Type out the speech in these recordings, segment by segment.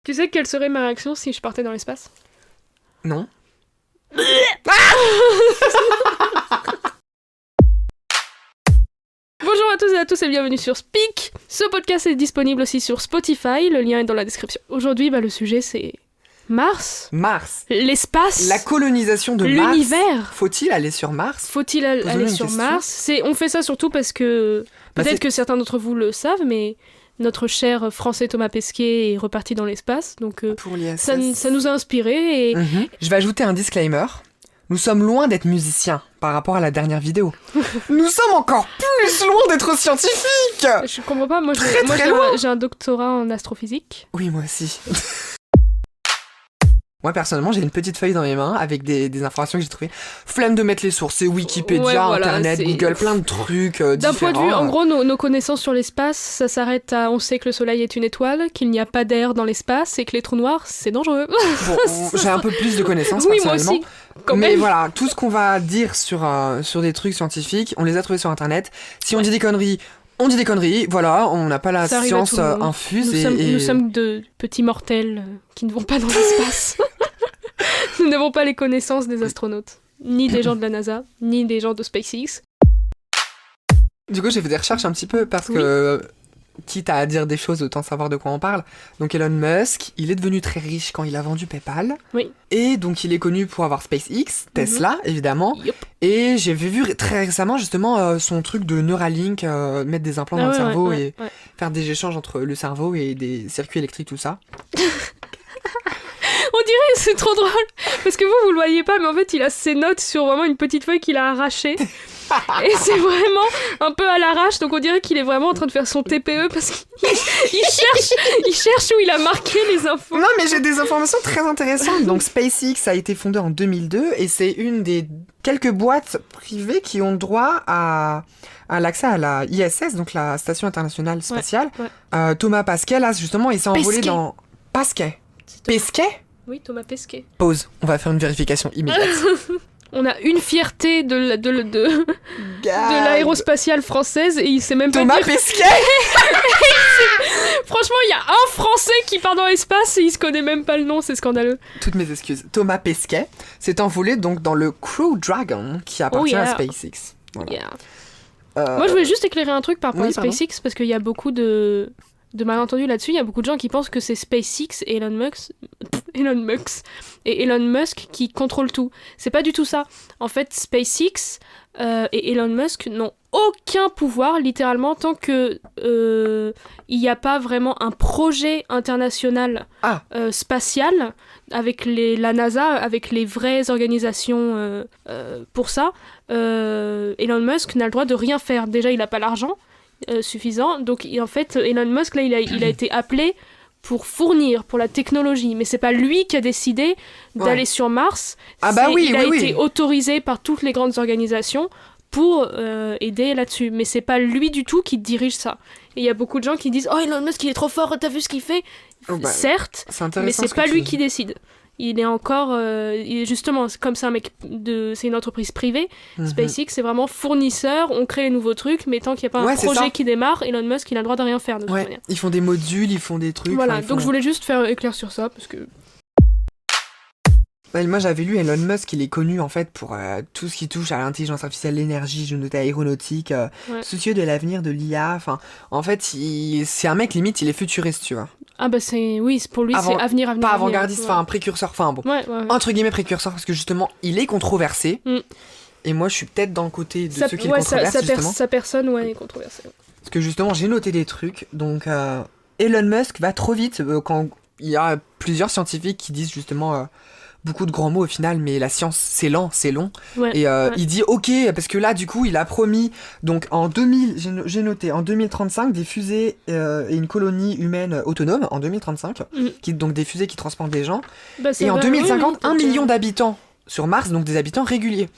Tu sais quelle serait ma réaction si je partais dans l'espace ? Non. Bonjour à tous et à tous et bienvenue sur Speak. Ce podcast est disponible aussi sur Spotify, le lien est dans la description. Aujourd'hui, le sujet c'est Mars, l'espace, la colonisation de Mars. L'univers. Faut-il aller sur Mars ? Faut-il aller sur Mars ? On fait ça surtout parce que, peut-être que certains d'entre vous le savent, mais notre cher français Thomas Pesquet est reparti dans l'espace, donc pour l'ISS. Ça nous a inspiré. Et... Je vais ajouter un disclaimer. Nous sommes loin d'être musiciens par rapport à la dernière vidéo. Nous sommes encore plus loin d'être scientifiques. Je comprends pas, moi j'ai un doctorat en astrophysique. Oui, moi aussi. Moi, personnellement, j'ai une petite feuille dans mes mains avec des informations que j'ai trouvées. Flemme de mettre les sources, c'est Wikipédia, Internet, Google, plein de trucs D'un point de vue, en différents. gros, nos connaissances sur l'espace, ça s'arrête à on sait que le soleil est une étoile, qu'il n'y a pas d'air dans l'espace et que les trous noirs, c'est dangereux. Bon, j'ai un peu plus de connaissances, oui, moi personnellement. aussi, quand Mais même. voilà, tout ce qu'on va dire sur des trucs scientifiques, on les a trouvés sur Internet. Si on dit des conneries, on dit des conneries. Voilà, on n'a pas la Ça arrive à science tout le monde. infuse. Nous sommes de petits mortels qui ne vont pas dans l'espace. Nous n'avons pas les connaissances des astronautes, ni des gens de la NASA, ni des gens de SpaceX. Du coup, j'ai fait des recherches un petit peu parce que, quitte à dire des choses, autant savoir de quoi on parle. Donc Elon Musk, il est devenu très riche quand il a vendu PayPal. Oui. Et donc il est connu pour avoir SpaceX, Tesla, évidemment. Yep. Et j'ai vu très récemment justement son truc de Neuralink, mettre des implants dans le cerveau et faire des échanges entre le cerveau et des circuits électriques, tout ça. On dirait, c'est trop drôle, parce que vous le voyez pas, mais en fait, il a ses notes sur vraiment une petite feuille qu'il a arrachée. Et c'est vraiment un peu à l'arrache, donc on dirait qu'il est vraiment en train de faire son TPE, parce qu'il cherche où il a marqué les infos. Non, mais j'ai des informations très intéressantes. Donc SpaceX a été fondé en 2002, et c'est une des quelques boîtes privées qui ont droit à l'accès à la ISS, donc la Station Internationale Spatiale. Ouais. Thomas Pesquet, là, justement, il s'est envolé dans... Pesquet. Oui, Thomas Pesquet. Pause. On va faire une vérification immédiate. On a une fierté de l'aérospatiale française et il sait même pas Thomas dire... Pesquet. Franchement, il y a un Français qui part dans l'espace et il se connaît même pas le nom, c'est scandaleux. Toutes mes excuses. Thomas Pesquet s'est envolé donc dans le Crew Dragon qui appartient à SpaceX. Voilà. Yeah. Moi, je voulais juste éclairer un truc par rapport à SpaceX parce qu'il y a beaucoup de malentendus là-dessus. Il y a beaucoup de gens qui pensent que c'est SpaceX et Elon Musk qui contrôlent tout. C'est pas du tout ça. En fait, SpaceX et Elon Musk n'ont aucun pouvoir, littéralement, tant que il n'y a pas vraiment un projet international spatial avec la NASA, avec les vraies organisations pour ça. Elon Musk n'a le droit de rien faire. Déjà, il n'a pas l'argent suffisant. Donc, en fait, Elon Musk, là, il a été appelé pour fournir, pour la technologie. Mais c'est pas lui qui a décidé d'aller sur Mars. Il a été autorisé par toutes les grandes organisations pour aider là-dessus. Mais c'est pas lui du tout qui dirige ça. Et il y a beaucoup de gens qui disent « Oh, Elon Musk, il est trop fort, t'as vu ce qu'il fait ?» Certes, mais c'est pas lui qui décide. Il est encore... justement, comme c'est un mec c'est une entreprise privée, SpaceX, c'est vraiment fournisseur, on crée les nouveaux trucs, mais tant qu'il n'y a pas un projet qui démarre, Elon Musk, il a le droit de rien faire, de toute manière. Ils font des modules, ils font des trucs... Voilà, donc je voulais juste faire éclair sur ça, parce que... Moi, j'avais lu Elon Musk, il est connu, en fait, pour tout ce qui touche à l'intelligence artificielle, l'énergie, je notais aéronautique, soucieux de l'avenir de l'IA, enfin... En fait, c'est un mec, limite, il est futuriste, tu vois. Ah bah pour lui c'est avenir. Pas avant-gardiste, enfin un précurseur, enfin bon. Entre guillemets précurseur, parce que justement, il est controversé. Et moi, je suis peut-être dans le côté de ceux qui le controversent, justement. Sa personne, est controversée. Parce que justement, j'ai noté des trucs. Donc, Elon Musk va trop vite quand il y a plusieurs scientifiques qui disent justement... beaucoup de grands mots au final, mais la science c'est lent, c'est long. Il dit ok, parce que là du coup il a promis, donc en 2000, j'ai noté, en 2035 des fusées et une colonie humaine autonome, en 2035, donc des fusées qui transportent des gens, et en 2050 1 million d'habitants sur Mars, donc des habitants réguliers.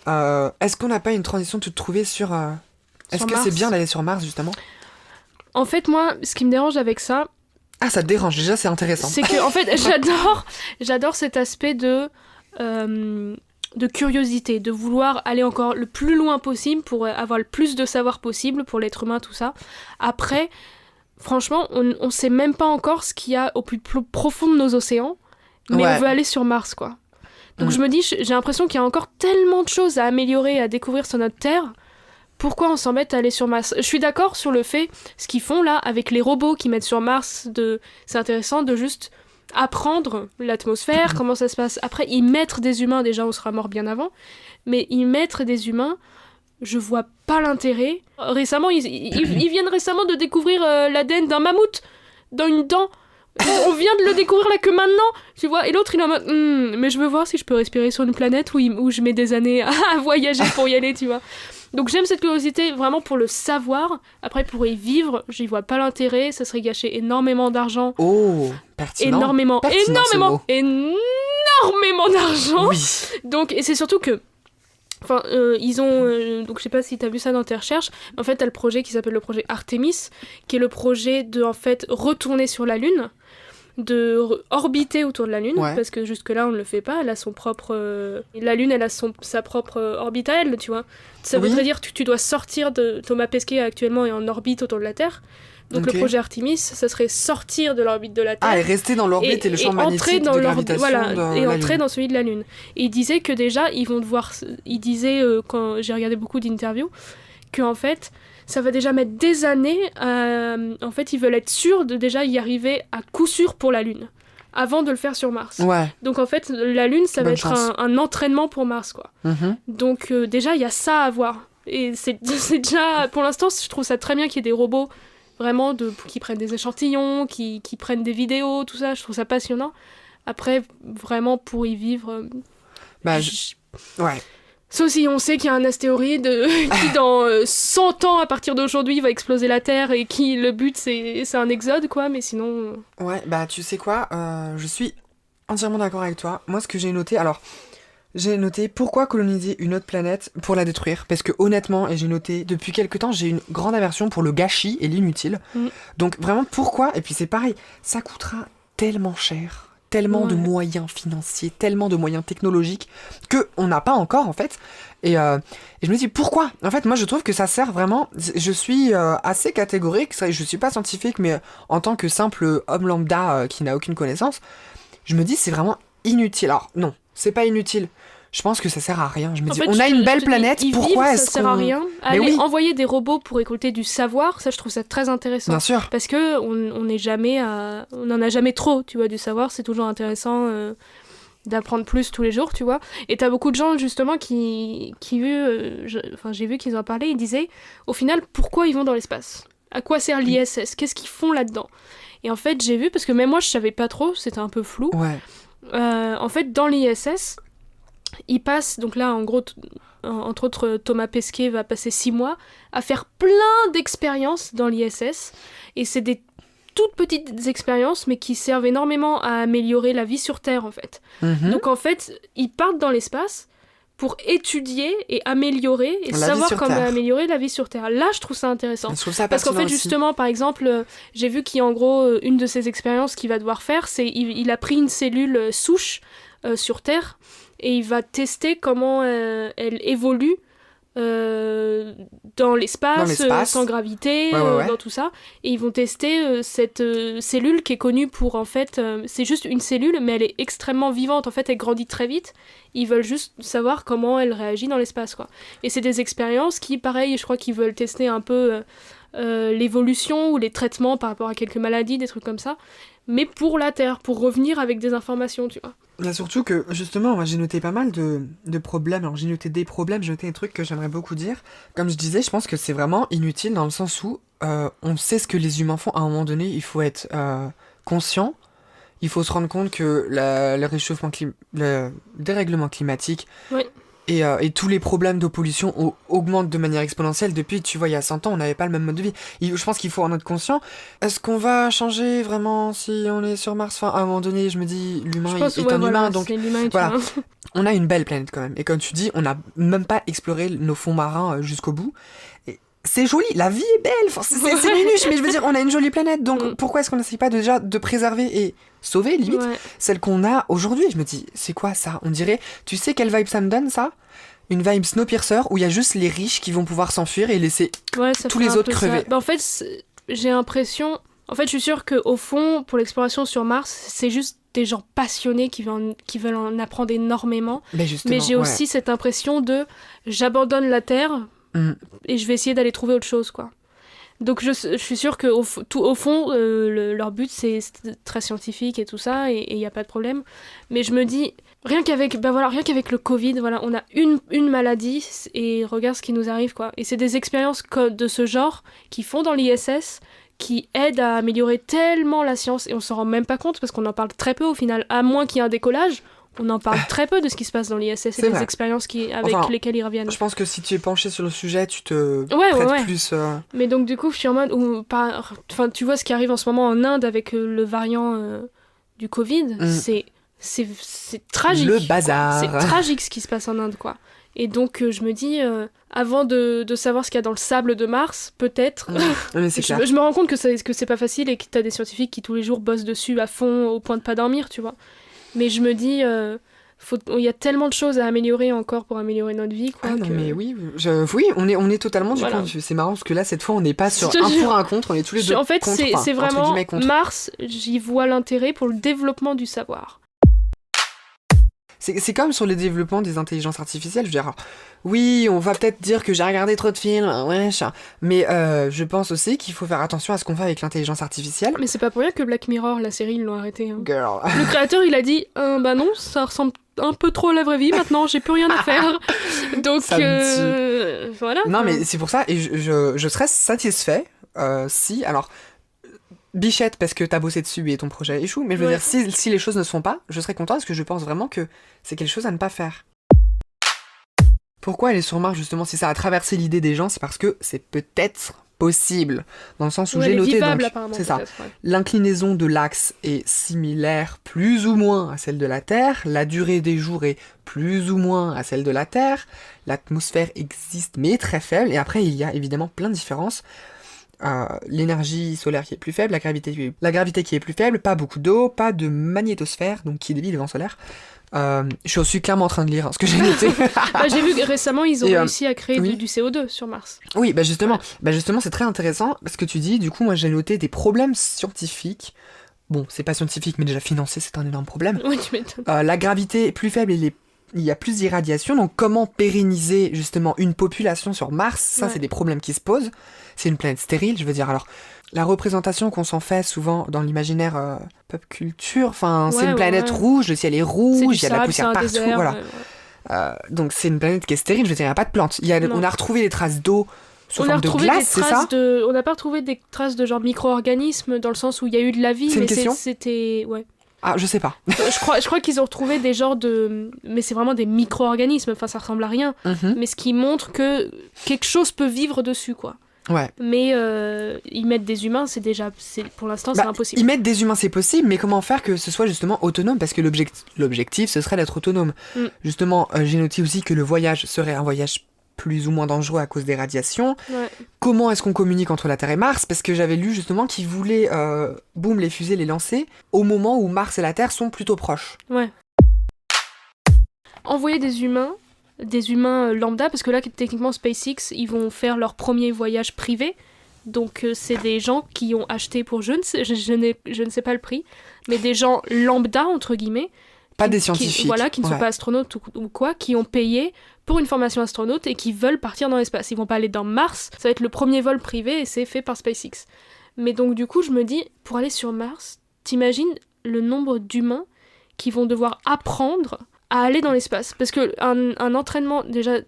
Est-ce qu'on n'a pas une transition toute trouvée sur... Est-ce que c'est bien d'aller sur Mars justement ? En fait moi, ce qui me dérange avec ça... Ah, ça te dérange, déjà, c'est intéressant. C'est que, en fait, j'adore cet aspect de curiosité, de vouloir aller encore le plus loin possible pour avoir le plus de savoir possible pour l'être humain, tout ça. Après, franchement, on sait même pas encore ce qu'il y a au plus profond de nos océans, mais on veut aller sur Mars, quoi. Donc je me dis, j'ai l'impression qu'il y a encore tellement de choses à améliorer, à découvrir sur notre Terre. Pourquoi on s'embête à aller sur Mars ? Je suis d'accord sur le fait, ce qu'ils font là, avec les robots qui mettent sur Mars, c'est intéressant de juste apprendre l'atmosphère, comment ça se passe. Après, y mettre des humains, déjà on sera mort bien avant, mais y mettre des humains, je vois pas l'intérêt. Récemment, ils viennent récemment de découvrir l'ADN d'un mammouth dans une dent. On vient de le découvrir là que maintenant, tu vois. Et l'autre, il est en mode, mais je veux voir si je peux respirer sur une planète où je mets des années à voyager pour y aller, tu vois. Donc j'aime cette curiosité vraiment pour le savoir. Après, pour y vivre, j'y vois pas l'intérêt. Ça serait gâcher énormément d'argent. Oh, pertinent. Énormément d'argent. Oui. Donc, et c'est surtout que enfin, ils ont... donc, je sais pas si t'as vu ça dans tes recherches. En fait, t'as le projet qui s'appelle le projet Artemis, qui est le projet de, en fait, retourner sur la Lune, de orbiter autour de la Lune, parce que jusque-là, on ne le fait pas. Elle a son propre... la Lune, elle a sa propre orbite à elle, tu vois. Ça voudrait dire que tu dois sortir de... Thomas Pesquet, actuellement, est en orbite autour de la Terre. Donc le projet Artemis, ça serait sortir de l'orbite de la Terre. Ah, et rester dans l'orbite et le champ magnétique de gravitation et entrer dans celui de la Lune. Et il disait que déjà, ils vont devoir... Il disait, quand j'ai regardé beaucoup d'interviews, qu'en fait, ça va déjà mettre des années en fait, ils veulent être sûrs de déjà y arriver à coup sûr pour la Lune, avant de le faire sur Mars. Ouais. Donc en fait, la Lune, ça va être un entraînement pour Mars, quoi. Mm-hmm. Donc déjà, il y a ça à voir. Et c'est déjà... Pour l'instant, je trouve ça très bien qu'il y ait des robots vraiment qui prennent des échantillons, qui prennent des vidéos, tout ça, je trouve ça passionnant. Après, vraiment, pour y vivre... ouais. Sauf si on sait qu'il y a un astéroïde qui, dans 100 ans, à partir d'aujourd'hui, va exploser la Terre et qui, le but, c'est un exode, quoi, mais sinon... Ouais, bah, tu sais quoi, je suis entièrement d'accord avec toi. Moi, ce que j'ai noté... Alors, j'ai noté pourquoi coloniser une autre planète pour la détruire. Parce que honnêtement, et j'ai noté, depuis quelque temps, j'ai une grande aversion pour le gâchis et l'inutile. Donc vraiment, pourquoi ? Et puis c'est pareil, ça coûtera tellement cher, tellement de moyens financiers, tellement de moyens technologiques, qu'on n'a pas encore en fait. Et je me dis pourquoi ? En fait, moi je trouve que ça sert vraiment... Je suis assez catégorique, je suis pas scientifique, mais en tant que simple homme lambda qui n'a aucune connaissance, je me dis c'est vraiment inutile. Alors non, c'est pas inutile. Je pense que ça sert à rien. Je me dis, on a une belle planète, pourquoi est-ce qu'on... ça sert à rien. Envoyer des robots pour récolter du savoir, ça je trouve ça très intéressant. Bien sûr. Parce que on n'en a jamais trop, tu vois, du savoir. C'est toujours intéressant d'apprendre plus tous les jours, tu vois. Et t'as beaucoup de gens justement j'ai vu qu'ils en parlaient, ils disaient, au final, pourquoi ils vont dans l'espace ? À quoi sert l'ISS ? Qu'est-ce qu'ils font là-dedans ? Et en fait, j'ai vu, parce que même moi je savais pas trop, c'était un peu flou. Ouais. En fait, dans l'ISS, il passe, donc là, en gros, entre autres, Thomas Pesquet va passer 6 mois à faire plein d'expériences dans l'ISS. Et c'est des toutes petites expériences, mais qui servent énormément à améliorer la vie sur Terre, en fait. Donc, en fait, ils partent dans l'espace pour étudier et améliorer et savoir comment améliorer la vie sur Terre. Là, je trouve ça intéressant. Je trouve ça parce qu'en fait, justement, par exemple, j'ai vu qu'en gros, une de ces expériences qu'il va devoir faire, c'est il a pris une cellule souche sur Terre et il va tester comment elle évolue dans l'espace, sans gravité, dans tout ça. Et ils vont tester cette cellule qui est connue pour, en fait, c'est juste une cellule, mais elle est extrêmement vivante. En fait, elle grandit très vite. Ils veulent juste savoir comment elle réagit dans l'espace, quoi. Et c'est des expériences qui, pareil, je crois qu'ils veulent tester un peu l'évolution ou les traitements par rapport à quelques maladies, des trucs comme ça. Mais pour la Terre, pour revenir avec des informations, tu vois. Il y a surtout que, justement, moi, j'ai noté pas mal de problèmes. Alors, j'ai noté des problèmes, j'ai noté des trucs que j'aimerais beaucoup dire. Comme je disais, je pense que c'est vraiment inutile dans le sens où on sait ce que les humains font. À un moment donné, il faut être conscient. Il faut se rendre compte que le réchauffement le dérèglement climatique et tous les problèmes de pollution augmentent de manière exponentielle. Depuis, tu vois, il y a 100 ans, on n'avait pas le même mode de vie. Je pense qu'il faut en être conscient. Est-ce qu'on va changer vraiment si on est sur Mars ? Enfin, à un moment donné, je me dis, l'humain est un humain, donc voilà. On a une belle planète quand même. Et comme tu dis, on n'a même pas exploré nos fonds marins jusqu'au bout. Et c'est joli, la vie est belle, enfin, c'est minuscule, mais je veux dire, on a une jolie planète, donc pourquoi est-ce qu'on n'essaye pas déjà de préserver et sauver, limite, celle qu'on a aujourd'hui ? Je me dis, c'est quoi ça ? On dirait, tu sais quelle vibe ça me donne, ça ? Une vibe Snowpiercer, où il y a juste les riches qui vont pouvoir s'enfuir et laisser tous les autres crever. Bah, en fait, j'ai l'impression... En fait, je suis sûre qu'au fond, pour l'exploration sur Mars, c'est juste des gens passionnés qui veulent en apprendre énormément. Mais j'ai aussi cette impression de j'abandonne la Terre et je vais essayer d'aller trouver autre chose, quoi. Donc je suis sûre qu'au fond, leur but c'est très scientifique et tout ça, et il n'y a pas de problème. Mais je me dis, rien qu'avec le Covid, voilà, on a une maladie et regarde ce qui nous arrive, quoi. Et c'est des expériences de ce genre qui font dans l'ISS, qui aident à améliorer tellement la science, et on s'en rend même pas compte parce qu'on en parle très peu au final, à moins qu'il y ait un décollage. On en parle très peu de ce qui se passe dans l'ISS et des expériences avec lesquelles ils reviennent. Je pense que si tu es penché sur le sujet, tu te prêtes plus... Mais donc du coup, je suis en mode... tu vois ce qui arrive en ce moment en Inde avec le variant du Covid, c'est tragique. Le bazar. C'est tragique ce qui se passe en Inde, quoi. Et donc je me dis, avant de savoir ce qu'il y a dans le sable de Mars, peut-être... je me rends compte que c'est pas facile et que t'as des scientifiques qui tous les jours bossent dessus à fond au point de pas dormir, tu vois. Mais je me dis, il y a tellement de choses à améliorer encore pour améliorer notre vie, quoi. Ah non, mais oui, on est totalement du point de vue. C'est marrant parce que là, cette fois, on n'est pas sur un pour un contre, on est tous les deux en fait, contre. C'est vraiment Mars, j'y vois l'intérêt pour le développement du savoir. C'est comme sur le développement des intelligences artificielles, je veux dire, oui, on va peut-être dire que j'ai regardé trop de films, mais je pense aussi qu'il faut faire attention à ce qu'on fait avec l'intelligence artificielle. Mais c'est pas pour rien que Black Mirror, la série, ils l'ont arrêté. Hein. Girl. Le créateur, il a dit, bah non, ça ressemble un peu trop à la vraie vie, maintenant, j'ai plus rien à faire. Donc, voilà. Non, mais c'est pour ça, et je serais satisfait si, alors... Bichette parce que t'as bossé dessus et ton projet échoue, mais je veux dire, si les choses ne se font pas, je serais content parce que je pense vraiment que c'est quelque chose à ne pas faire. Pourquoi aller sur Mars, justement, si ça a traversé l'idée des gens, c'est parce que c'est peut-être possible, dans le sens où j'ai noté, vivable, donc, c'est ça, l'inclinaison de l'axe est similaire plus ou moins à celle de la Terre, la durée des jours est plus ou moins à celle de la Terre, l'atmosphère existe mais est très faible, et après il y a évidemment plein de différences. L'énergie solaire qui est plus faible, la gravité qui est plus faible, pas beaucoup d'eau, pas de magnétosphère, donc qui dévie les vents solaires. Je suis clairement en train de lire ce que j'ai noté. J'ai vu que récemment ils ont réussi à créer du CO2 sur Mars. Oui, justement, c'est très intéressant parce que tu dis, du coup moi j'ai noté des problèmes scientifiques. Bon, c'est pas scientifique mais déjà financé, c'est un énorme problème. Oui, tu m'étonnes. La gravité est plus faible et il y a plus d'irradiation, donc comment pérenniser justement une population sur Mars, ça c'est des problèmes qui se posent. C'est une planète stérile, je veux dire, alors la représentation qu'on s'en fait souvent dans l'imaginaire pop culture, c'est une planète rouge, le ciel est rouge, il y a de la poussière partout, désert, voilà. Donc c'est une planète qui est stérile, je veux dire, il n'y a pas de plantes. On a retrouvé des traces d'eau sous forme de glace, c'est ça ? On n'a pas retrouvé des traces de genre micro-organismes dans le sens où il y a eu de la vie, mais c'était... Ouais. Ah, je sais pas. je crois qu'ils ont retrouvé des genres de... Mais c'est vraiment des micro-organismes, ça ressemble à rien. Mais ce qui montre que quelque chose peut vivre dessus, quoi. Ouais. Mais y mettre des humains, pour l'instant, c'est impossible. Y mettre des humains, c'est possible, mais comment faire que ce soit justement autonome ? Parce que l'objectif, ce serait d'être autonome. Justement, j'ai noté aussi que le voyage serait un voyage plus ou moins dangereux à cause des radiations. Ouais. Comment est-ce qu'on communique entre la Terre et Mars ? Parce que j'avais lu justement qu'ils voulaient, les fusées, les lancer au moment où Mars et la Terre sont plutôt proches. Ouais. Envoyer des humains lambda, parce que là, techniquement, SpaceX, ils vont faire leur premier voyage privé. Donc, c'est des gens qui ont acheté pour, je ne sais pas le prix, mais des gens lambda, entre guillemets. Pas des scientifiques. Qui ne sont pas astronautes ou quoi, qui ont payé pour une formation astronaute et qui veulent partir dans l'espace. Ils vont pas aller dans Mars, ça va être le premier vol privé et c'est fait par SpaceX. Mais donc, du coup, je me dis, pour aller sur Mars, t'imagines le nombre d'humains qui vont devoir apprendre à aller dans l'espace. Parce qu'un entraînement, déjà,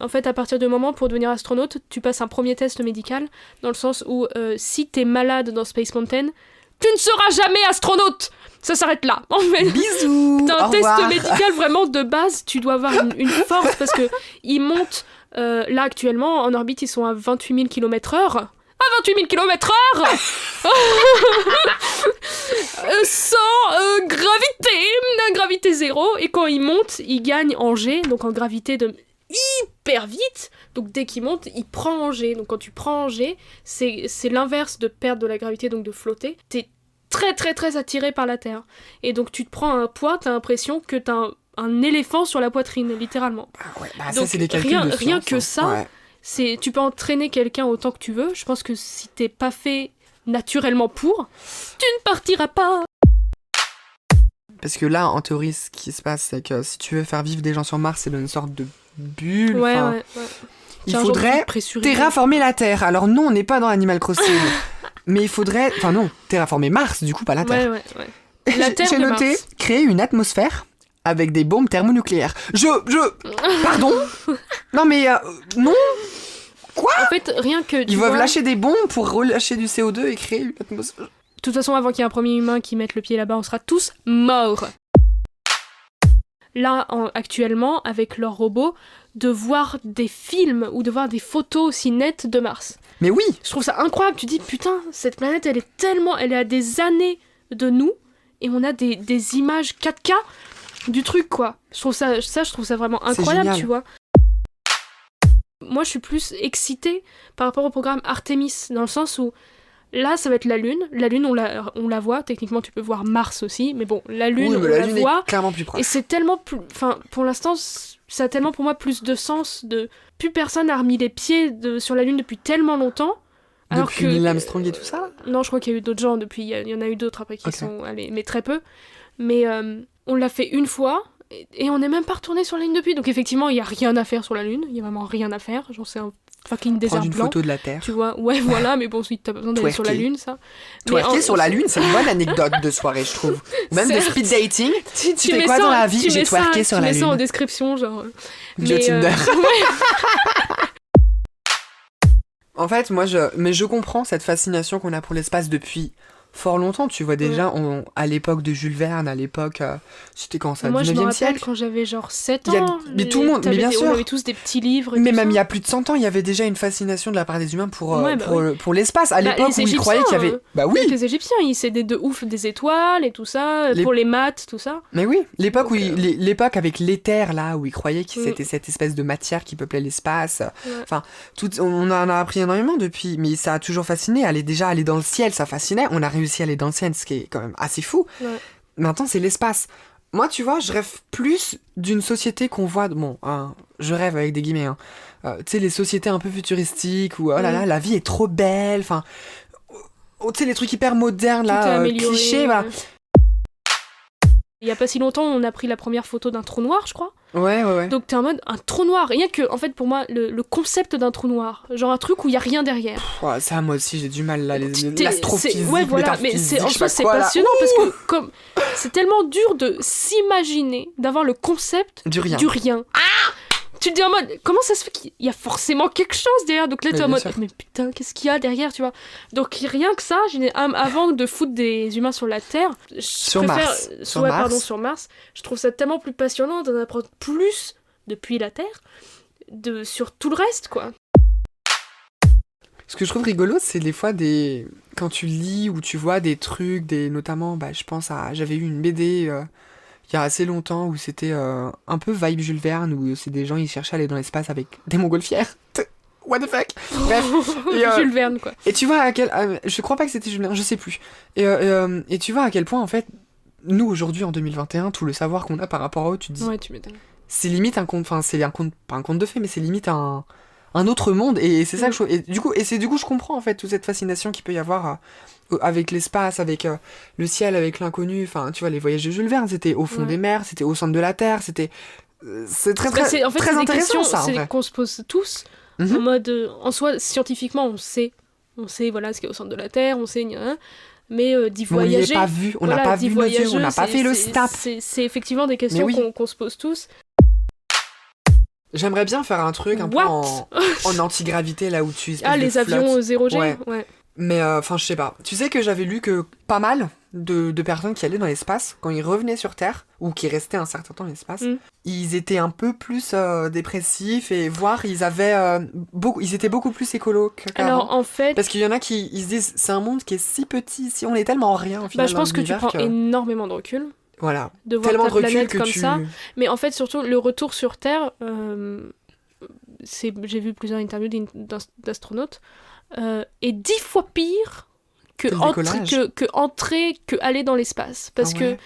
en fait, à partir du moment pour devenir astronaute, tu passes un premier test médical, dans le sens où si t'es malade dans Space Mountain, tu ne seras jamais astronaute. Ça s'arrête là. En fait, bisous. T'as un test médical vraiment de base, tu dois avoir une force, parce que ils montent, là actuellement, en orbite, ils sont à 28 000 km/h. À 28 000 km/h sans gravité zéro, et quand ils montent, ils gagnent en G, donc en gravité de hyper vite, donc dès qu'il monte, il prend en G, donc quand tu prends en G, c'est l'inverse de perdre de la gravité, donc de flotter, t'es très très très attiré par la Terre, et donc tu te prends un poids, t'as l'impression que t'as un éléphant sur la poitrine, littéralement. Ah ouais, donc ça c'est des calculs rien que ça, tu peux entraîner quelqu'un autant que tu veux. Je pense que si t'es pas fait naturellement pour, tu ne partiras pas. Parce que là, en théorie, ce qui se passe, c'est que si tu veux faire vivre des gens sur Mars, c'est dans une sorte de bulle. Ouais. Il faudrait terraformer la Terre. Alors non, on n'est pas dans Animal Crossing. Mais il faudrait... Enfin non, terraformer Mars, du coup, pas la Terre. Ouais. La Terre J'ai de noté Mars. Créer une atmosphère avec des bombes thermonucléaires. Pardon. Non mais... non. Quoi ? En fait, rien que... Ils doivent lâcher des bombes pour relâcher du CO2 et créer une atmosphère. De toute façon, avant qu'il y ait un premier humain qui mette le pied là-bas, on sera tous morts. Là, actuellement, avec leurs robots, de voir des films ou de voir des photos aussi nettes de Mars. Mais oui. Je trouve ça incroyable. Tu dis, putain, cette planète, elle est à des années de nous, et on a des images 4K du truc, quoi. Je trouve ça vraiment incroyable, tu vois. Moi, je suis plus excitée par rapport au programme Artemis, dans le sens où là, ça va être la Lune. La Lune, on la voit. Techniquement, tu peux voir Mars aussi. Mais bon, la Lune, on la voit. Est clairement plus proche. Et c'est tellement plus... Enfin, pour l'instant, ça a tellement pour moi plus de sens. Plus personne n'a remis les pieds sur la Lune depuis tellement longtemps. Depuis Neil Armstrong et tout ça ? Non, je crois qu'il y a eu d'autres gens depuis. Il y en a eu d'autres après qui sont allés, mais très peu. Mais on l'a fait une fois. Et on n'est même pas retourné sur la Lune depuis. Donc effectivement, il n'y a rien à faire sur la Lune. Il n'y a vraiment rien à faire. Genre, c'est un fucking désert blanc. Prendre une photo de la Terre. Tu vois, ouais, voilà, mais bon, si t'as pas besoin d'aller sur la Lune, ça. Twerker sur la Lune, c'est une bonne anecdote de soirée, je trouve. Ou même de speed dating. Tu fais quoi dans la vie ? J'ai twerké sur la Lune. Tu mets ça en description, genre. Bio Tinder. En fait, mais je comprends cette fascination qu'on a pour l'espace depuis fort longtemps. Tu vois déjà, à l'époque de Jules Verne, à l'époque, c'était quand ça, 19e siècle. Moi, je me rappelle quand j'avais genre 7 ans. Mais tout le monde, mais bien sûr. On avait tous des petits livres. Mais même il y a plus de 100 ans, il y avait déjà une fascination de la part des humains pour l'espace. À l'époque où ils croyaient qu'il y avait... Bah oui. Les Égyptiens, ils s'aidaient de ouf des étoiles et tout ça, pour les maths, tout ça. Mais oui, l'époque l'époque avec l'éther, là, où ils croyaient que c'était cette espèce de matière qui peuplait l'espace. Enfin, on en a appris énormément depuis, mais ça a toujours fasciné. Aller dans le ciel, ça fascinait. On a réussi à aller dans le ciel, ce qui est quand même assez fou. Maintenant, c'est l'espace. Moi, tu vois, je rêve plus d'une société qu'on voit... Bon, je rêve avec des guillemets. Tu sais, les sociétés un peu futuristiques où, oh là là, la vie est trop belle. Enfin, tu sais, les trucs hyper modernes, là, clichés, voilà. Il y a pas si longtemps, on a pris la première photo d'un trou noir, je crois. Ouais. Donc t'es en mode, un trou noir. Rien que, en fait, pour moi, le concept d'un trou noir. Genre un truc où il y a rien derrière. Ça, moi aussi, j'ai du mal, là. L'astrophysique, ouais, voilà, mais en soi, c'est passionnant parce que c'est tellement dur de s'imaginer, d'avoir le concept du rien. Tu te dis en mode, comment ça se fait qu'il y a forcément quelque chose derrière ? Donc là, t'es en mode, mais putain, qu'est-ce qu'il y a derrière, tu vois ? Donc rien que ça, avant de foutre des humains sur la Terre, sur Mars, je trouve ça tellement plus passionnant d'en apprendre plus depuis la Terre, sur tout le reste, quoi. Ce que je trouve rigolo, c'est des fois quand tu lis ou tu vois des trucs, notamment, je pense j'avais eu une BD... il y a assez longtemps où c'était un peu vibe Jules Verne, où c'est des gens, ils cherchaient à aller dans l'espace avec des montgolfières. What the fuck. Bref. Jules Verne, quoi. Et tu vois je crois pas que c'était Jules Verne, je sais plus. Et tu vois à quel point, en fait, nous, aujourd'hui, en 2021, tout le savoir qu'on a par rapport à eux, tu te dis... Ouais, tu m'étonnes. C'est limite un conte... Enfin, c'est pas un conte de fées, mais c'est limite un autre monde. Et c'est ça que je trouve... Et du coup, je comprends, en fait, toute cette fascination qu'il peut y avoir... avec l'espace, avec le ciel, avec l'inconnu, enfin tu vois, les voyages de Jules Verne, c'était au fond des mers, c'était au centre de la Terre, c'est très intéressant ça, c'est qu'on se pose tous en mode, en soi, scientifiquement on sait voilà ce qui est au centre de la Terre, on sait, mais d'y voyager, on n'a pas vu nos yeux, on n'a pas fait le STAP. C'est effectivement des questions qu'on se pose tous. J'aimerais bien faire un truc un peu en antigravité, là où tu les avions 0G, ouais. Mais je sais pas. Tu sais que j'avais lu que pas mal de personnes qui allaient dans l'espace, quand ils revenaient sur Terre, ou qui restaient un certain temps dans l'espace, ils étaient un peu plus dépressifs, et voire ils étaient beaucoup plus écolos qu'avant. Alors en fait... Parce qu'il y en a qui ils se disent, c'est un monde qui est si petit, si on est tellement rien au final. Je pense que tu prends énormément de recul. Voilà. De voir tellement ta de recul planète que comme ça. Mais en fait, surtout, le retour sur Terre, j'ai vu plusieurs interviews d'astronautes, est 10 fois pire que aller dans l'espace. Parce que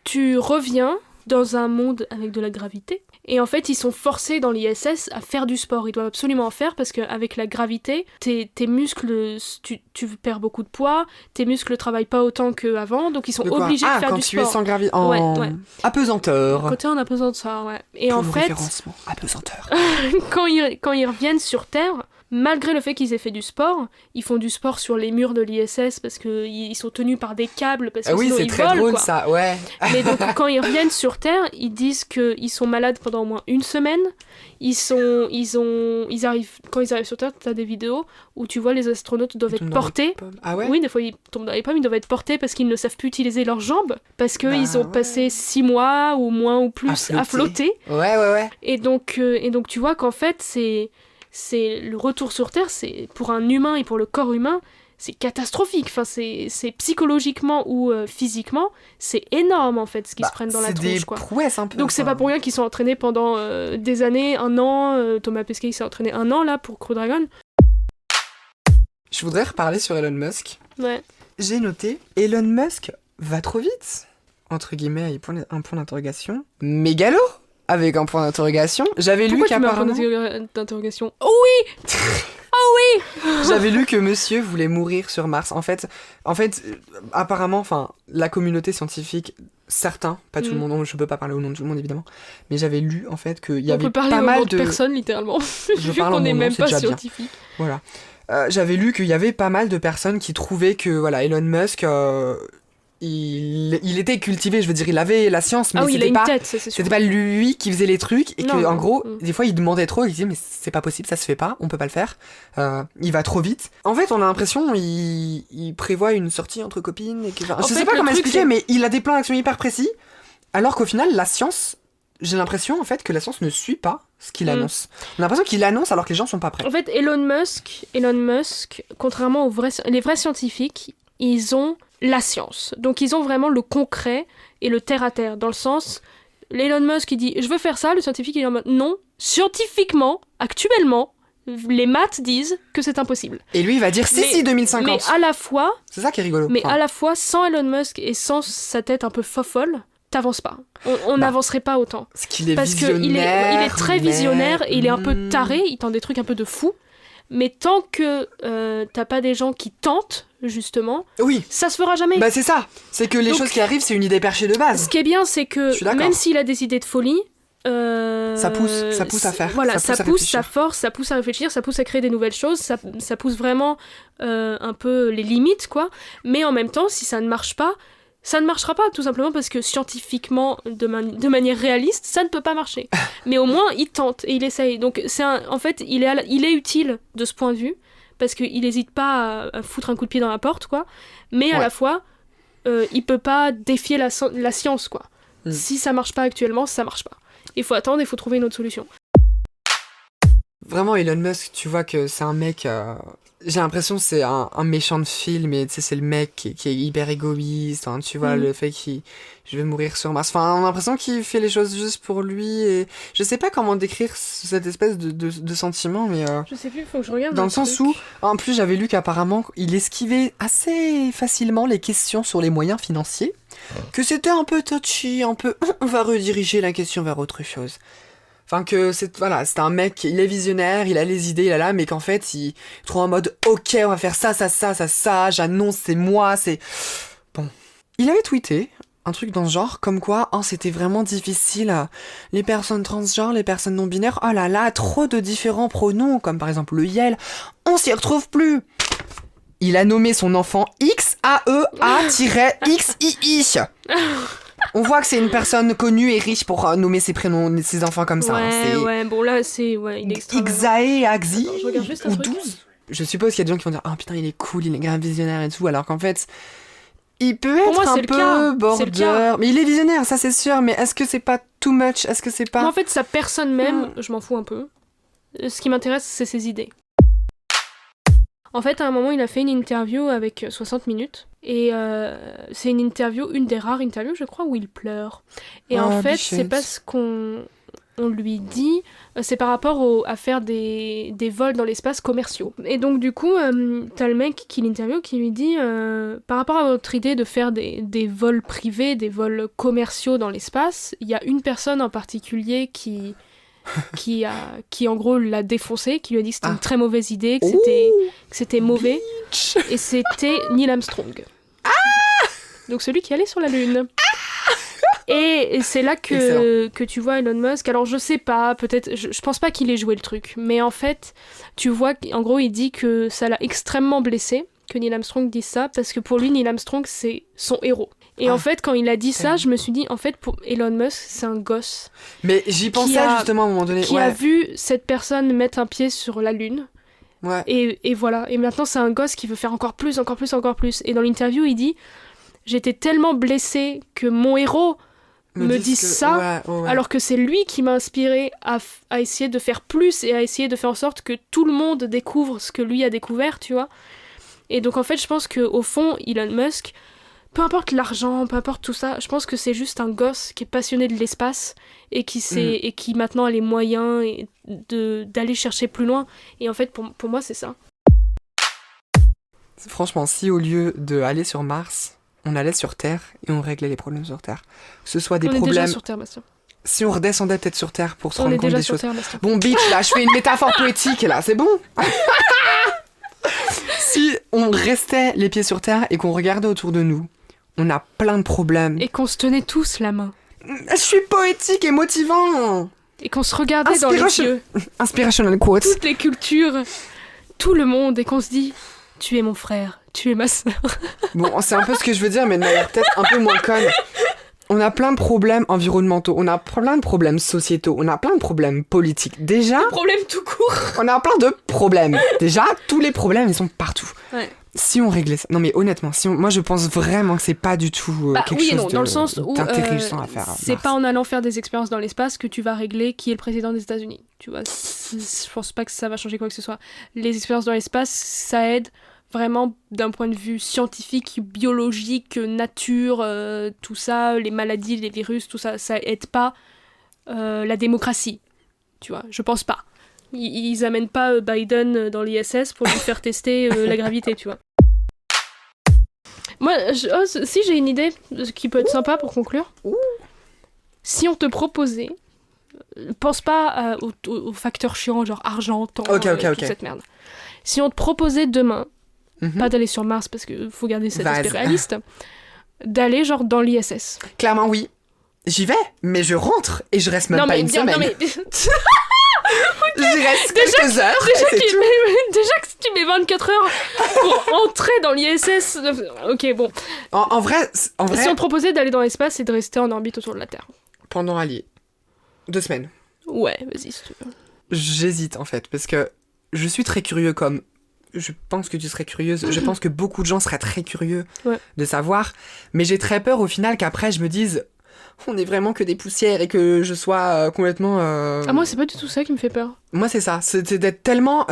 tu reviens dans un monde avec de la gravité Et en fait, ils sont forcés dans l'ISS à faire du sport. Ils doivent absolument en faire parce qu'avec la gravité, tes muscles, tu perds beaucoup de poids, tes muscles travaillent pas autant qu'avant, donc ils sont obligés de faire du sport. Ah, quand tu es sans gravité, en apesanteur. Côté en apesanteur, ouais. Et pour en fait, apesanteur. quand ils reviennent sur Terre, malgré le fait qu'ils aient fait du sport, ils font du sport sur les murs de l'ISS parce qu'ils sont tenus par des câbles, parce que sinon ils volent, c'est très drôle, quoi. Ça, ouais. Mais donc quand ils reviennent sur Terre, ils disent qu'ils sont malades pendant au moins une semaine. Quand ils arrivent sur Terre, t'as des vidéos où tu vois les astronautes doivent être portés. Ah ouais. Oui, des fois ils tombent dans les pommes, ils doivent être portés parce qu'ils ne savent plus utiliser leurs jambes, parce qu'ils ont passé 6 mois ou moins ou plus à flotter. Ouais. Et donc tu vois qu'en fait c'est le retour sur Terre, c'est pour un humain et pour le corps humain, c'est catastrophique. Enfin, c'est psychologiquement ou physiquement, c'est énorme en fait ce qu'ils se prennent dans la tronche, quoi. C'est des prouesses un peu. Donc c'est pas pour rien qu'ils sont entraînés pendant des années, 1 an. Thomas Pesquet s'est entraîné 1 an là pour Crew Dragon. Je voudrais reparler sur Elon Musk. Ouais. J'ai noté Elon Musk va trop vite, entre guillemets, avec un point d'interrogation. Mégalo, avec un point d'interrogation. J'avais lu qu'apparemment... Pourquoi tu mets un point d'interrogation ? Oh oui. Oh oui. J'avais lu que monsieur voulait mourir sur Mars. En fait, apparemment, la communauté scientifique, certains, pas tout le monde, je peux pas parler au nom de tout le monde évidemment, mais j'avais lu en fait qu'il y avait pas mal de... On peut parler au nom de personnes littéralement, vu qu'on n'est même pas scientifique. Voilà. J'avais lu qu'il y avait pas mal de personnes qui trouvaient que voilà, Elon Musk... Il était cultivé, je veux dire, il avait la science, mais c'était pas lui qui faisait les trucs, et en gros, des fois, il demandait trop, il disait, mais c'est pas possible, ça se fait pas, on peut pas le faire, il va trop vite. En fait, on a l'impression, il prévoit une sortie entre copines, et que, je sais pas comment expliquer, mais il a des plans d'action hyper précis, alors qu'au final, la science, j'ai l'impression, en fait, que la science ne suit pas ce qu'il annonce. On a l'impression qu'il annonce alors que les gens sont pas prêts. En fait, Elon Musk, contrairement les vrais scientifiques, ils ont la science. Donc ils ont vraiment le concret et le terre-à-terre, dans le sens, Elon Musk il dit je veux faire ça, le scientifique il est en mode non, scientifiquement, actuellement, les maths disent que c'est impossible. Et lui il va dire si 2050. Mais à la fois, c'est ça qui est rigolo. À la fois, sans Elon Musk et sans sa tête un peu fofolle, t'avances pas. On n'avancerait pas autant. Parce qu'il est visionnaire. Parce qu'il est très visionnaire et il est un peu taré, il tente des trucs un peu de fou. Mais tant que t'as pas des gens qui tentent, justement, ça se fera jamais. Bah c'est ça, c'est que les choses qui arrivent, c'est une idée perchée de base. Ce qui est bien, c'est que même s'il a des idées de folie, ça pousse à faire. Voilà, ça pousse, ça force, ça pousse à réfléchir, ça pousse à créer des nouvelles choses, ça pousse vraiment un peu les limites, quoi. Mais en même temps, si ça ne marche pas, ça ne marchera pas, tout simplement parce que scientifiquement, de manière réaliste, ça ne peut pas marcher. Mais au moins, il tente et il essaye. Donc, en fait, il est utile de ce point de vue, parce qu'il n'hésite pas à foutre un coup de pied dans la porte, quoi. Mais à la fois, il peut pas défier la science, quoi. Si ça marche pas actuellement, ça marche pas. Il faut attendre, il faut trouver une autre solution. Vraiment, Elon Musk, tu vois que c'est un mec... J'ai l'impression que c'est un méchant de film, et tu sais, c'est le mec qui est hyper égoïste, hein, tu vois, le fait je vais mourir sur Mars. Enfin, on a l'impression qu'il fait les choses juste pour lui, et je sais pas comment décrire cette espèce de sentiment, mais... Je sais plus, faut que je regarde. Dans le sens où, en plus, j'avais lu qu'apparemment, il esquivait assez facilement les questions sur les moyens financiers, que c'était un peu touchy, un peu... On va rediriger la question vers autre chose. Enfin que c'est un mec, il est visionnaire, il a les idées, il a là, mais qu'en fait il trouve en mode ok, on va faire ça, j'annonce, c'est moi, c'est... Bon. Il avait tweeté un truc dans ce genre, comme quoi, c'était vraiment difficile, les personnes transgenres, les personnes non-binaires, oh là là, trop de différents pronoms, comme par exemple le Yel, on s'y retrouve plus. Il a nommé son enfant XAEA-XII. On voit que c'est une personne connue et riche pour nommer ses prénoms, ses enfants comme ça. Bon là, il est extravagant. Xae, Axi, je regarde juste un ou truc. 12. Je suppose qu'il y a des gens qui vont dire « Ah putain, il est cool, il est grave visionnaire et tout », alors qu'en fait, il peut être un peu border. Mais il est visionnaire, ça c'est sûr, mais est-ce que c'est pas too much ? Est-ce que c'est pas... Moi, en fait, sa personne même, je m'en fous un peu. Ce qui m'intéresse, c'est ses idées. En fait, à un moment, il a fait une interview avec 60 minutes. Et c'est une des rares interviews, je crois, où il pleure. Et en fait, c'est parce qu'on on lui dit, c'est par rapport à faire des vols dans l'espace commerciaux. Et donc du coup, t'as le mec qui l'interviewe qui lui dit, par rapport à votre idée de faire des vols privés, des vols commerciaux dans l'espace, il y a une personne en particulier qui en gros l'a défoncé, qui lui a dit que c'était une très mauvaise idée, que c'était mauvais, et c'était Neil Armstrong. Donc celui qui allait sur la Lune. Et c'est là que tu vois Elon Musk. Alors je sais pas, peut-être, je pense pas qu'il ait joué le truc, mais en fait, tu vois qu'en gros il dit que ça l'a extrêmement blessé, que Neil Armstrong dise ça, parce que pour lui Neil Armstrong c'est son héros. Et en fait, quand il a dit ça, je me suis dit, en fait, pour Elon Musk, c'est un gosse. Mais j'y pensais justement à un moment donné. Qui a vu cette personne mettre un pied sur la Lune. Ouais. Et voilà. Et maintenant, c'est un gosse qui veut faire encore plus. Et dans l'interview, il dit, j'étais tellement blessé que mon héros me dise ça, alors que c'est lui qui m'a inspiré à essayer de faire plus et à essayer de faire en sorte que tout le monde découvre ce que lui a découvert, tu vois. Et donc, en fait, je pense qu'au fond, Elon Musk... Peu importe l'argent, peu importe tout ça, je pense que c'est juste un gosse qui est passionné de l'espace et qui maintenant a les moyens d'aller chercher plus loin. Et en fait, pour moi, c'est ça. Franchement, si au lieu d'aller sur Mars, on allait sur Terre et on réglait les problèmes sur Terre, que ce soit des problèmes... On est déjà sur Terre, Bastien. Si on redescendait peut-être sur Terre pour se rendre compte des choses... Terre, Bastien. Bon, bitch, là, je fais une métaphore poétique, là, c'est bon. Si on restait les pieds sur Terre et qu'on regardait autour de nous, on a plein de problèmes. Et qu'on se tenait tous la main. Je suis poétique et motivant. Et qu'on se regardait dans les yeux. Inspirational quotes. Toutes les cultures, tout le monde, et qu'on se dit, tu es mon frère, tu es ma sœur. Bon, c'est un peu ce que je veux dire, mais de manière peut-être un peu moins conne. On a plein de problèmes environnementaux, on a plein de problèmes sociétaux, on a plein de problèmes politiques. Déjà... Des problèmes tout court. On a plein de problèmes. Déjà, tous les problèmes, ils sont partout. Ouais. Si on réglait ça... Non mais honnêtement, moi je pense vraiment que c'est pas du tout quelque chose dans le sens où d'intéressant à faire. C'est pas en allant faire des expériences dans l'espace que tu vas régler qui est le président des États-Unis. Tu vois, je pense pas que ça va changer quoi que ce soit. Les expériences dans l'espace, ça aide vraiment d'un point de vue scientifique, biologique, nature, tout ça, les maladies, les virus, tout ça, ça aide pas la démocratie. Tu vois, je pense pas. Ils amènent pas Biden dans l'ISS pour lui faire tester la gravité, tu vois. Moi, si j'ai une idée qui peut être sympa pour conclure. Si on te proposait, pense pas aux facteurs chiants, genre argent, temps, toute cette merde. Si on te proposait demain, pas d'aller sur Mars parce qu'il faut garder cet aspect réaliste, d'aller genre dans l'ISS. Clairement oui, j'y vais, mais je rentre et je reste même pas une semaine. Non mais... J'y reste quelques heures. Déjà que tu mets 24 heures pour entrer dans l'ISS. Ok, bon. En vrai... Si on te proposait d'aller dans l'espace et de rester en orbite autour de la Terre. Pendant 2 semaines. Ouais, vas-y si tu veux. J'hésite en fait, parce que je suis très curieux comme... Je pense que tu serais curieuse. Je pense que beaucoup de gens seraient très curieux de savoir. Mais j'ai très peur au final qu'après je me dise... On est vraiment que des poussières et que je sois complètement... moi, c'est pas du tout ça qui me fait peur. Moi, c'est ça. C'est d'être tellement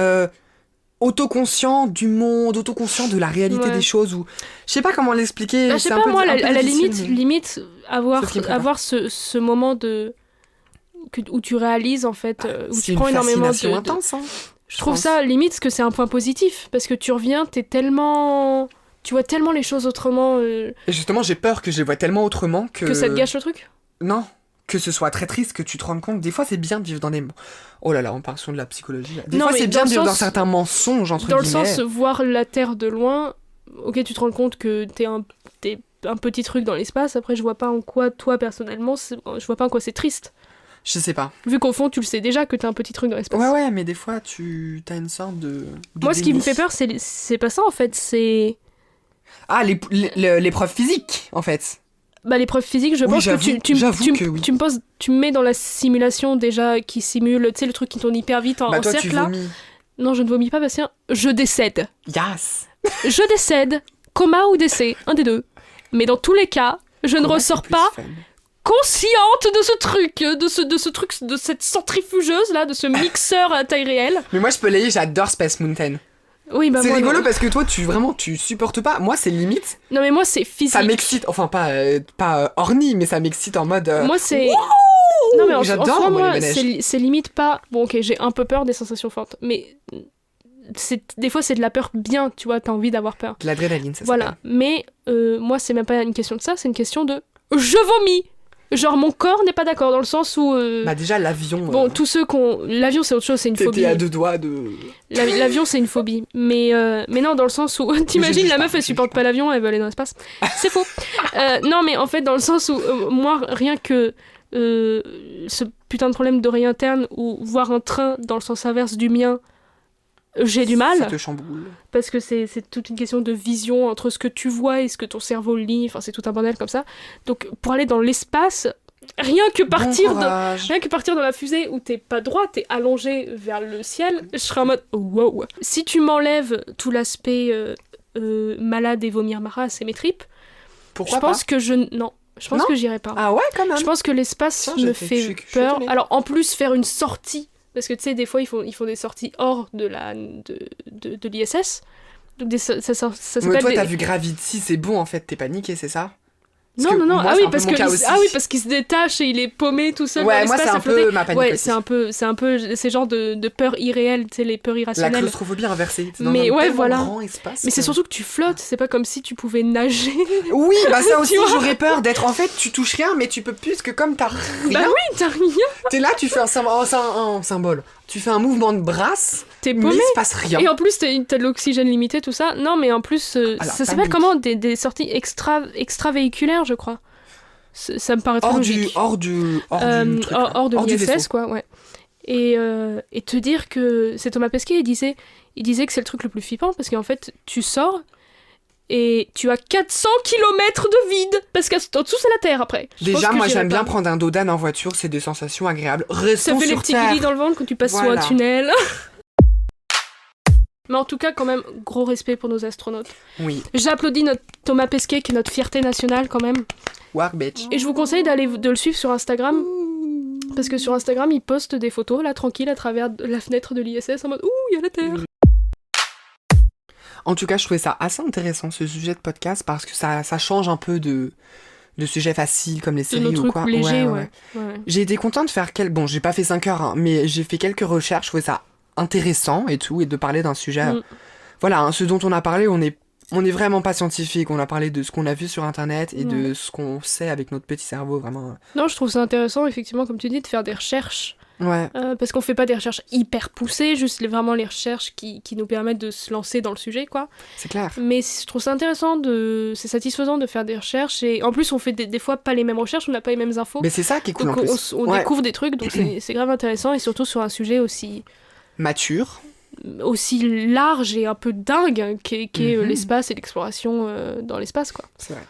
autoconscient du monde, autoconscient de la réalité des choses. Ou... Je sais pas comment l'expliquer. Je sais pas, moi, à la limite avoir ce moment où tu réalises, en fait, où tu prends énormément de... intense, hein, je trouve ça, limite, que c'est un point positif. Parce que tu reviens, t'es tellement... Tu vois tellement les choses autrement. Et justement, j'ai peur que je les vois tellement autrement que... Que ça te gâche le truc ? Non, que ce soit très triste, que tu te rendes compte. Des fois, c'est bien de vivre dans des... Oh là là, on parle sur de la psychologie. Là. Des fois, c'est bien de vivre dans certains mensonges, entre guillemets. Dans le sens, voir la Terre de loin, ok, tu te rends compte que t'es un petit truc dans l'espace. Après, je vois pas en quoi, toi, personnellement, je vois pas en quoi c'est triste. Je sais pas. Vu qu'au fond, tu le sais déjà que t'es un petit truc dans l'espace. Ouais, mais des fois, t'as une sorte de Moi, ce qui me fait peur, c'est pas ça, en fait, c'est... Ah, l'épreuve physique, en fait. Bah, l'épreuve physique, je pense que tu me mets dans la simulation déjà qui simule, tu sais, le truc qui tourne hyper vite en toi, cercle tu là. Vomis. Non, je ne vomis pas, Bastien. Je décède. Yes. Je décède. Coma ou décès, un des deux. Mais dans tous les cas, je ne ressors pas consciente de ce truc, de cette centrifugeuse là, de ce mixeur à taille réelle. Mais moi, je peux l'aider, j'adore Space Mountain. Oui, bah c'est moi, rigolo non. Parce que toi, tu supportes pas. Moi, c'est limite. Non, mais moi, c'est physique. Ça m'excite. Enfin, pas horny, mais ça m'excite en mode. Moi, c'est. Wow Non, mais en J'adore soi, moi, moi, les manèges. c'est limite pas... Bon, ok, j'ai un peu peur des sensations fortes, mais des fois, c'est de la peur bien, tu vois, t'as envie d'avoir peur. De l'adrénaline, ça Voilà, mais moi, c'est même pas une question de ça, c'est une question de... Je vomis. Genre, mon corps n'est pas d'accord, dans le sens où... Bah déjà, l'avion... Bon, tous ceux qu'on... L'avion, c'est autre chose, c'est une phobie. T'étais à 2 doigts de... L'avion, c'est une phobie. Mais non, dans le sens où... T'imagines, la meuf, elle supporte pas l'avion, elle veut aller dans l'espace. C'est faux. Non, mais en fait, dans le sens où, moi, rien que ce putain de problème d'oreille interne, ou voir un train dans le sens inverse du mien, j'ai du mal. Ça te chamboule. Parce que c'est toute une question de vision entre ce que tu vois et ce que ton cerveau lit. Enfin, c'est tout un bordel comme ça. Donc, pour aller dans l'espace... Rien que partir dans la fusée où t'es pas droit, t'es allongé vers le ciel, je serais en mode wow. Si tu m'enlèves tout l'aspect malade et vomir ma race et mes tripes, Pourquoi je pense pas que je pense que j'irai pas. Ah ouais, quand même. Je pense que l'espace me fait peur. étonnée. Alors en plus faire une sortie, parce que tu sais des fois ils font des sorties hors de l'ISS. Donc ça s'appelle Mais toi, t'as vu Gravity, c'est bon en fait, t'es paniqué, c'est ça? Non, parce qu'il se détache et il est paumé tout seul dans Ouais, l'espace. moi c'est un peu ma panique Ouais, aussi. c'est un peu ces genres de peurs irréelles, tu sais, les peurs La irrationnelles. claustrophobie inversée. C'est dans Mais un ouais, tellement voilà. grand espace. Mais c'est surtout que tu flottes, c'est pas comme si tu pouvais nager. Oui, bah ça aussi, Tu vois. j'aurais peur d'être... En fait, tu touches rien, mais tu peux plus, parce que comme t'as rien... Bah oui, t'as rien. T'es là, tu fais un symbole. Tu fais un mouvement de brasse, T'es mais paumé. il se passe rien. Et en plus, t'as de l'oxygène limité, tout ça. Non, mais en plus, Alors, ça s'appelle panique. comment des sorties extravéhiculaires, je crois. Ça me paraît très logique. Hors du truc, là. Hors de du l'ISS, vaisseau. quoi, ouais. Et te dire que c'est Thomas Pesquet, il disait que c'est le truc le plus flippant parce qu'en fait, tu sors et tu as 400 km de vide parce qu'en dessous, c'est la Terre après. Déjà, moi j'aime bien pas. prendre un dodan en voiture, c'est des sensations agréables. Restons Ça fait les sur petits Terre. guillis dans le ventre quand tu passes Voilà. sous un tunnel. Mais en tout cas, quand même, gros respect pour nos astronautes. Oui, J'applaudis notre Thomas Pesquet qui est notre fierté nationale quand même. work bitch. Et je vous conseille de le suivre sur Instagram. Parce que sur Instagram, il poste des photos, là, tranquille, à travers la fenêtre de l'ISS, en mode « Ouh, il y a la Terre !» En tout cas, je trouvais ça assez intéressant, ce sujet de podcast, parce que ça change un peu de sujets faciles comme les De séries nos ou trucs quoi. légers, Ouais. ouais. J'ai été contente de faire Bon, j'ai pas fait 5 heures, hein, mais j'ai fait quelques recherches, je trouvais ça intéressant et tout, et de parler d'un sujet... Voilà, hein, ce dont on a parlé, on est vraiment pas scientifique, on a parlé de ce qu'on a vu sur internet et de ce qu'on sait avec notre petit cerveau, vraiment. Non, je trouve ça intéressant, effectivement, comme tu dis, de faire des recherches. Ouais. Parce qu'on fait pas des recherches hyper poussées, juste vraiment les recherches qui nous permettent de se lancer dans le sujet, quoi. C'est clair. Mais je trouve ça intéressant, c'est satisfaisant de faire des recherches, et en plus on fait des fois pas les mêmes recherches, on n'a pas les mêmes infos. Mais c'est ça qui est cool donc en plus. on découvre des trucs, donc c'est grave intéressant, et surtout sur un sujet aussi large et un peu dingue qu'est l'espace et l'exploration dans l'espace, quoi. C'est vrai.